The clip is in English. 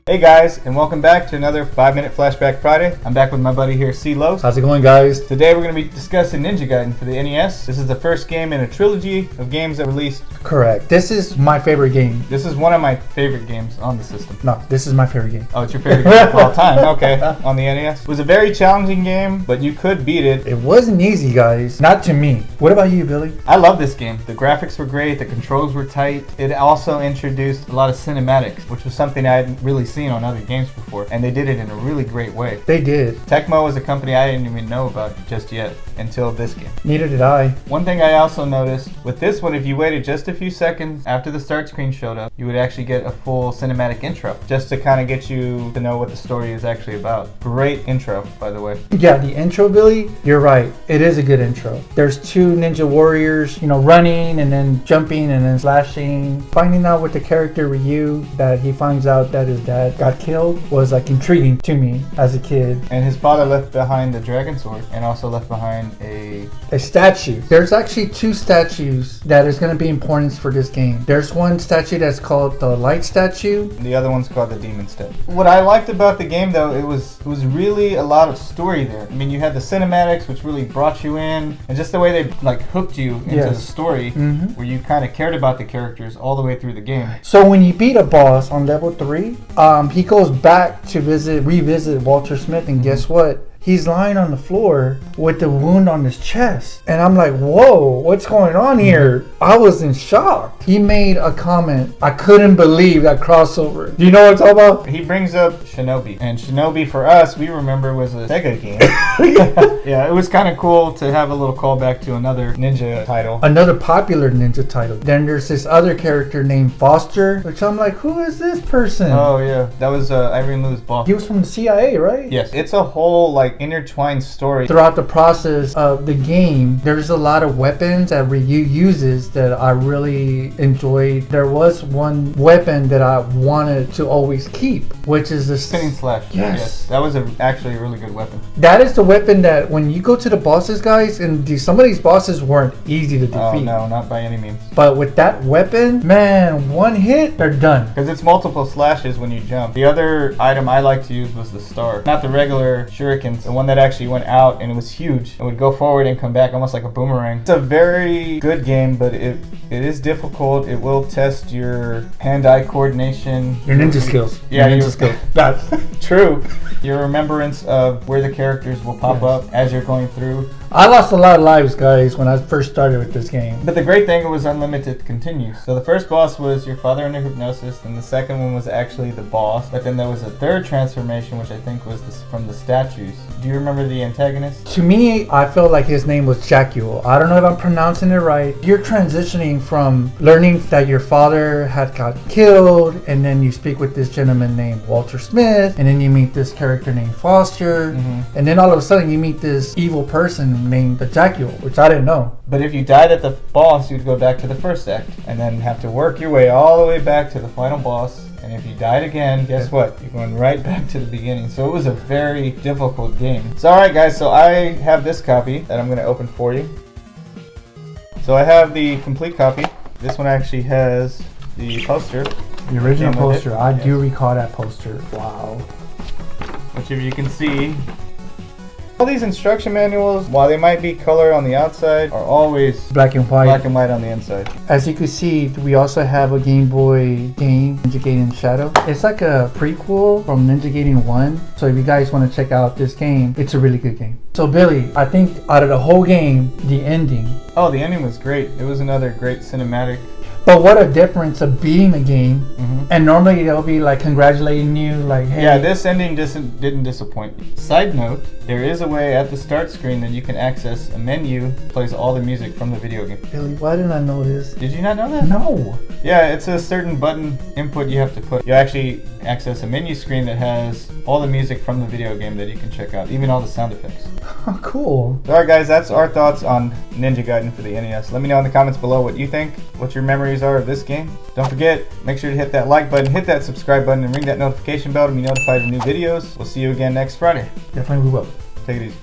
Hey guys, and welcome back to another 5-Minute Flashback Friday. I'm back with my buddy here, C-Los. How's it going, guys? Today we're going to be discussing Ninja Gaiden for the NES. This is the first game in a trilogy of games that released. Correct. This is my favorite game. This is one of my favorite games on the system. No, this is my favorite game. Oh, it's your favorite game of all time. Okay, on the NES. It was a very challenging game, but you could beat it. It wasn't easy, guys. Not to me. What about you, Billy? I love this game. The graphics were great. The controls were tight. It also introduced a lot of cinematics, which was something I hadn't really seen on other games before, and they did it in a really great way. They did. Tecmo was a company I didn't even know about just yet until this game. Neither did I. One thing I also noticed with this one, if you waited just a few seconds after the start screen showed up, you would actually get a full cinematic intro just to kind of get you to know what the story is actually about. Great intro, by the way. Yeah, the intro, Billy, you're right. It is a good intro. There's two ninja warriors, running and then jumping and then slashing. Finding out with the character Ryu that he finds out that his dad got killed was like intriguing to me as a kid. And his father left behind the dragon sword and also left behind a statue. There's actually two statues that is going to be important for this game. There's one statue that's called the light statue. The other one's called the demon statue. What I liked about the game, though, it was really a lot of story there. I mean, you had the cinematics, which really brought you in, and just the way they like hooked you into the story, where you kind of cared about the characters all the way through the game. So when you beat a boss on level 3, he goes back to revisit Walter Smith, and guess what? He's lying on the floor with the wound on his chest. And I'm like, whoa, what's going on here? I was in shock. He made a comment. I couldn't believe that crossover. Do you know what I'm talking about? He brings up Shinobi. And Shinobi, for us, we remember was a Sega game. Yeah, it was kind of cool to have a little callback to another ninja title. Another popular ninja title. Then there's this other character named Foster, which I'm like, who is this person? Oh, yeah. That was Irene Lou's boss. He was from the CIA, right? Yes. It's a whole, intertwined story. Throughout the process of the game, there's a lot of weapons that Ryu uses that I really enjoyed. There was one weapon that I wanted to always keep, which is the spinning slash. Yes. That was actually a really good weapon. That is the weapon that when you go to the bosses, guys, and some of these bosses weren't easy to defeat. Oh, no, not by any means. But with that weapon, man, one hit, they're done. Because it's multiple slashes when you jump. The other item I like to use was the star. Not the regular shurikens, the one that actually went out and it was huge. It would go forward and come back almost like a boomerang. It's a very good game, but it is difficult. It will test your hand-eye coordination. Your ninja skills. Yeah, your ninja skills. That's true. Your remembrance of where the characters will pop up as you're going through. I lost a lot of lives, guys, when I first started with this game. But the great thing, it was unlimited continues. So the first boss was your father under hypnosis, and the second one was actually the boss. But then there was a third transformation, which I think was from the statues. Do you remember the antagonist? To me, I felt like his name was Jacuel. I don't know if I'm pronouncing it right. You're transitioning from learning that your father had got killed, and then you speak with this gentleman named Walter Smith, and then you meet this character named Foster, and then all of a sudden you meet this evil person named the Jacuel, which I didn't know. But if you died at the boss, you'd go back to the first act and then have to work your way all the way back to the final boss. And if you died again, guess what? You're going right back to the beginning. So it was a very difficult game. So alright guys, so I have this copy that I'm going to open for you. So I have the complete copy. This one actually has the poster. The original poster. I do recall that poster. Wow. Which if you can see, all these instruction manuals, while they might be color on the outside, are always black and white on the inside. As you can see, we also have a Game Boy game, Ninja Gaiden Shadow. It's like a prequel from Ninja Gaiden 1. So if you guys want to check out this game, it's a really good game. So Billy, I think out of the whole game, the ending. Oh, the ending was great. It was another great cinematic. But what a difference of beating a game, and normally they'll be like congratulating you, like, hey. Yeah, this ending didn't disappoint me. Side note, there is a way at the start screen that you can access a menu that plays all the music from the video game. Billy, why didn't I know this? Did you not know that? No. Yeah, it's a certain button input you have to put. You actually access a menu screen that has all the music from the video game that you can check out, even all the sound effects. Oh, cool. Alright guys, that's our thoughts on Ninja Gaiden for the NES. Let me know in the comments below what you think, what your memories are of this game. Don't forget, make sure to hit that like button, hit that subscribe button, and ring that notification bell to be notified of new videos. We'll see you again next Friday. Definitely we will. Take it easy.